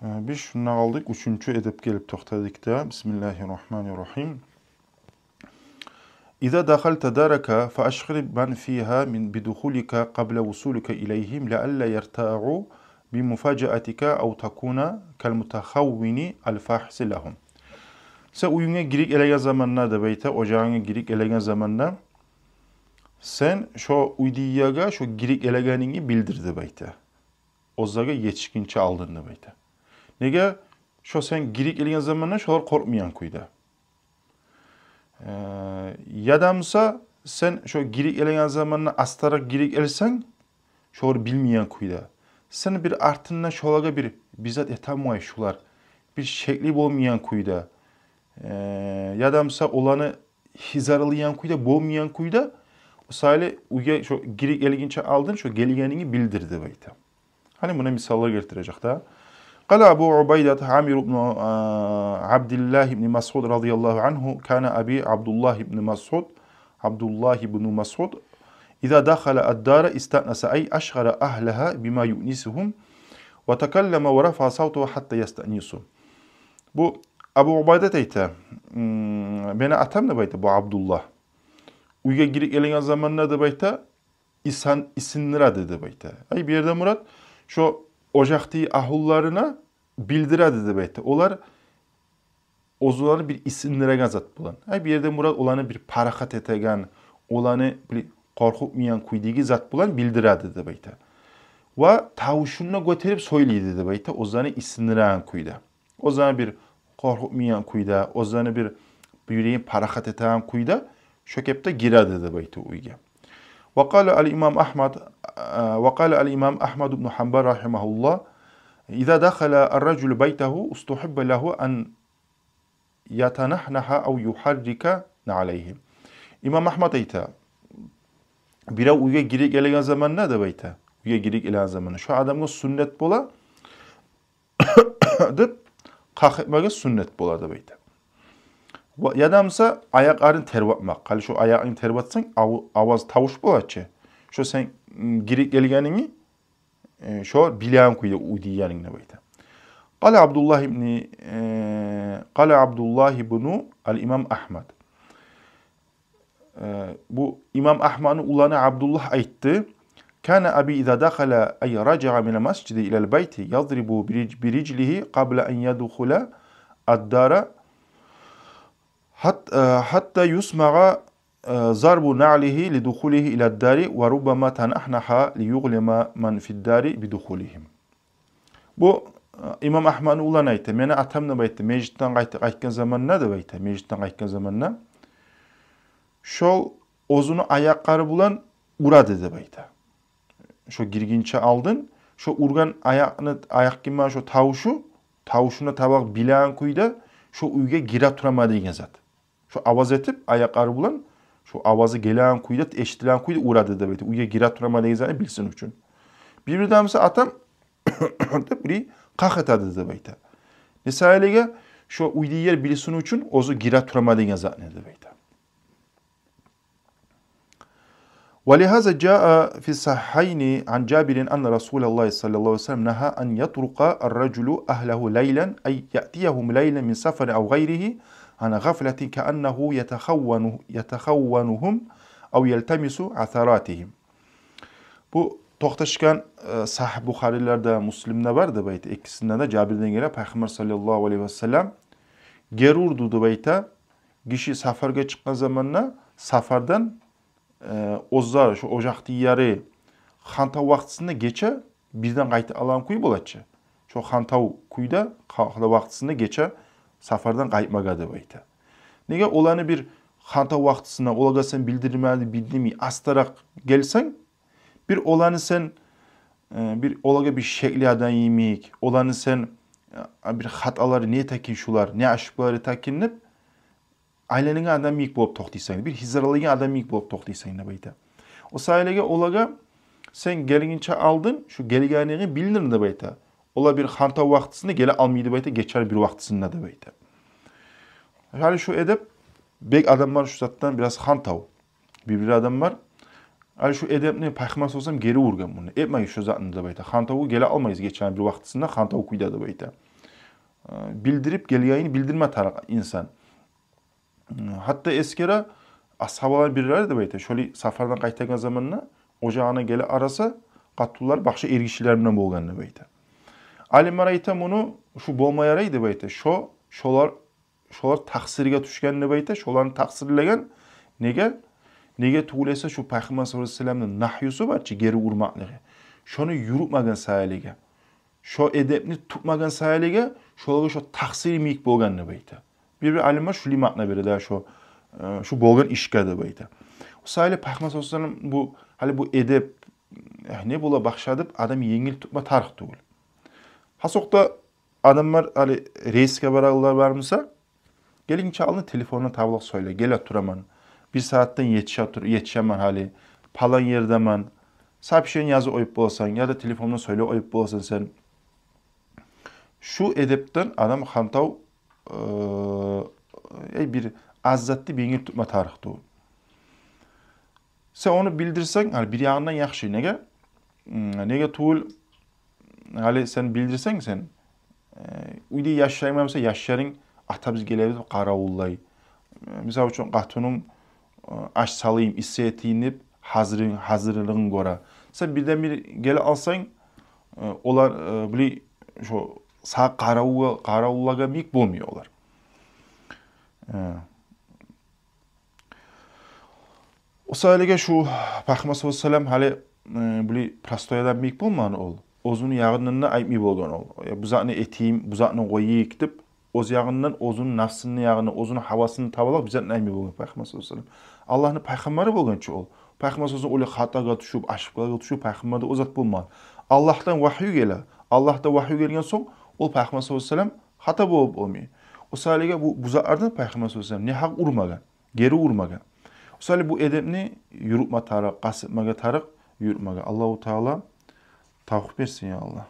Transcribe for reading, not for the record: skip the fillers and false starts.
Biz şuna aldık. Üçüncü edep gelip toxtadık da. Bismillahirrahmanirrahim. إذا دخلت دارك فأشغل من فيها من بدخولك قبل وصولك إليهم لئلا يرتاعوا بمفاجأتك أو تكون كالمتخون الفاحش لهم. Sen uyuna girik elegen zamanına da beyte, ocağına girik elegen zamanına sen şu uydiyaga şu girik elegenini bildirdi beyte. Ozaga yetişkinçe aldın da beyte. Nege şu sen girik elegen zamanına şolar korkmayan kuyda. Yadamsa sen şu girik elegen zamanına astarak girik elsen şolar bilmeyen kuyda. Sen bir artınla şolaga bir bizzat etamay şular bir şekli olmayan kuyda. Yadamsa olanı hizarlayan kuyda, boğmayan kuyda o sayede uya şu girik eleginçe aldın şu geligenini bildirdi beyte. Hani buna misallar getirecek da. قال أبو عبيدة عامر بن عبد الله بن مسعود رضي الله عنه كان أبي عبد الله بن مسعود إذا دخل الدار استأنس أي أشغل أهلها بما يؤنسهم وتكلم ورفع صوته حتى يستأنسوا. Bu Abu Ubayda deyte, beni atam da bayta bu Abdullah. Uyga girik elingen zamanına da bayta, isinlira dedi bayta. Ay bir yerde Murat, şu ocaktığı ahullarına bildira dedi bayta. Olar, ozuları bir isinlira zat bulan. Ay bir yerde Murat olanı bir parakat etegen, olanı bir korkutmayan kuyduğu zat bulan bildira dedi bayta. Ve tavuşununa götürüp söyleydi dedi bayta, ozanı isinlira kuyda. Ozanı bir korkutmayan kuyda, ozanı bir yüreğin parakat eten kuyda, şökepte gira dedi bayta uyga. وقال الإمام أحمد بن حنبل رحمه الله إذا دخل الرجل بيته استحب له أن يتنحنح أو يحرك عليه. İmam Ahmad eyta, bira uyga girik elegen zamanına da bayta, uyga girik elegen zamanına. Şu adamın sünnet bola, deyip, kalk etmege sünnet bola da bayta. Yadamsa ayakların terbatmak. Kali şu ayakını terbatsan avaz tavuş bolatçı. Şu sen girik gelgenini şu bilen kuyda udiyanine bayta. Qala Abdullah ibn al-İmam Ahmad. Bu İmam Ahmad'ın ulanı Abdullah ayıttı. Kana abi iza dakhala ay raja'a min al-mascid ila al-bayt yadribu bi rijlihi qabla an yadkhula ad-dara hatta yusma'a zarbu na'lihi lidukulihi ila dari ve rubbama tanahnaha liyuglima man fi'd-dari bidukulihim. Bu İmam Ahmad'ın ulan ayıttı. Mene atamna bayıttı. Mecitten qaytkan zamanına da bayıttı. Mecitten qaytkan zamanına. Şol ozunu ayakları bulan ura dedi bayıttı. Şu girginçe aldın. Şu urgan ayak gibi şu tavuşuna tabak bilen kuyda şu uyga gira turama degan zat. Şu avaz etip ayakları bulan şu avazı gelen kuyda eşitilen kuyda uğradı da bayıttı. Uyga gira turama degan zat bilsin üçün. Bir damsa atam biri kalk etadı da bayıttı. Nesailige şu uyduğu yer bilsin üçün ozu gira turama degan zat ne de bayıttı. ولهذا جاء في الصحيحين عن جابر أن رسول الله صلى الله عليه وسلم نهى أن يطرق الرجل أهله ليلا أي يأتيهم ليلا من سفر أو غيره عن غفلة كأنه يتخونهم أو يلتمس عثراتهم. Bu toxtaşkan Sahih Buxarilerde, Müslim'de var da bayta. İkisinden de Cabir'den gelen Peygamber sallallahu aleyhi ve sellem gerurdu da bayta. Kişi safarga çıkan zamanla safardan ozlar şu ocak diyarı xanta vaktisinde geçe bizden qayta alan kuy bolatçı. Şu xanta kuyda xanta vaktisinde geçe safardan qaytmagadı bayta. Nege olanı bir xanta vaktisine olaga sen bildirmeli bildimi astarak gelsen bir olanı sen bir olaga bir şekli adan yemik olanı sen bir hataları ne takin şular ne aşıkları takinip ailenin adam yiyik bulup toxtaysan, bir hizaralığın adam yiyik bulup toxtaysan da bayta. O sayılega olaga sen gelince aldın, şu geligenliğini bilinir de bayta. Ola bir xanta vaktisinde gele almaydı bayta, geçer bir vaktisinde de bayta. Yani şu edep, bek adam var şu zattan biraz xantav. Bir adam var, Al şu edepni Peygamber olsam geri urgan bunu. Etmeyi şu zatını da bayta. Hantavu gele almayız geçen bir vaktisinde hantavu kuydadı bayta. Bildirip geliyayını bildirme tarak insan. Hatta eskere ashabalar birileri de bayta. Şöyle safardan kaytagan zamanına ocağına gele arasa katullar bakşı ergişilerimden bolganını bayta. Alimler aytam onu şu bolmayaraydı bayta. Şolar taksiriga tushganini bayta. Şolarni taksirlagan nega? Nega tuğulesa şu Peygamber sallallahu aleyhi ve sellem'nin nahyusu var ki geri urmaklığı. Şunu yurupmagan sayaliga. Şu edepni tutmagan sayaliga şolarga şu taksiri miyik bolganını bayta. Bir alimler şu limakna beredi şu bolgan işkada bayta. O sayali Peygamber sallallahu aleyhi ve sellem bu hali bu edep ne bola başladıp adam yengil tutma tarih tuğul. Hasokta adamlar hali reiske baraglar varmısa gelin çalını telefonuna tavlak söyle. Gel oturaman. Bir saatten yetişemem hali. Palan yerdemen. Sağ bir şeyin yazı oyup bolsan ya da telefonuna söyle oyup bolsan sen. Şu edepten adam hantav bir azzatlı bir yengil tutma tarih tuğul. Sen onu bildirsen, hali bir yandan yaxşı nege? Nege tuğul hali sen bildirsen sen uydu yaşayamamsa yaşarın ata biz gelebilir qaravullay. Misal üçün qatunum aş salayım issetiyinip hazırlığın gora. Sen birden bir gele alsan olar bili şu sağ qaravullaga mik bolmuyorlar. O sayılıga şu Peygamber sallallahu aleyhi ve sellem hali bili prastoyadan mik bolman ol. Ozunu yağınına aytmay bolgan ol. Bu zatını etiyim, bu zatını koyayım dip oz yağından ozunun nafsını yağını, ozunun havasını tabalaq bizden aytmay bolgan Peygamber sallallahu aleyhi ve sellem. Allah'ın peygamberi bolgançı ol. Peygamber sallallahu aleyhi ve sellem hataga düşüp, aşıklığa düşüp peygamberde o zat bolman. Allah'tan vahyu gele. Allah'ta vahyu gelgen soň ol Peygamber sallallahu aleyhi ve sellem hata bolup olmuyor. O sayılıga bu zatlardan Peygamber sallallahu aleyhi ve sellem ne hak urmagan, geri urmagan. O sayılıga bu edepni yurupma tarık, qasıtmaga tarık yurupmaga. Allahu Teala tavfik versin ya Allah.